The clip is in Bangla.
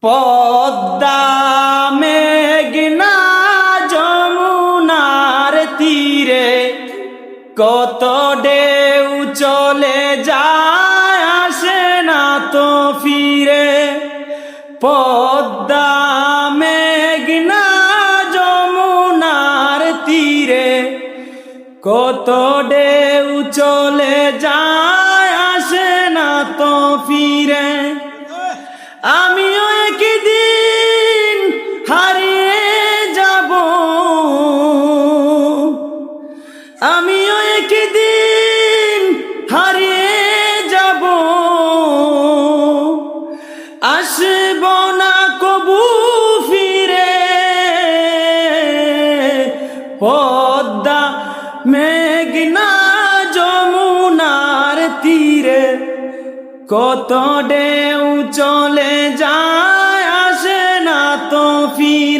পদ্মা মেঘনা যমুনার তীরে কত ঢেউ চলে যায়, আসে না তো ফিরে। পদ্মা মেঘনা যমুনার তীরে কত ঢেউ চলে যায়, আসে না তো ফিরে। আমিও একদিন হারিয়ে যাব, আমিও একদিন হারিয়ে যাব, আসব না কবু ফিরে। পদ্মা মেঘনা যমুনার তীরে কত ঢেউ চলে যায়, আসে না তো ফিরে।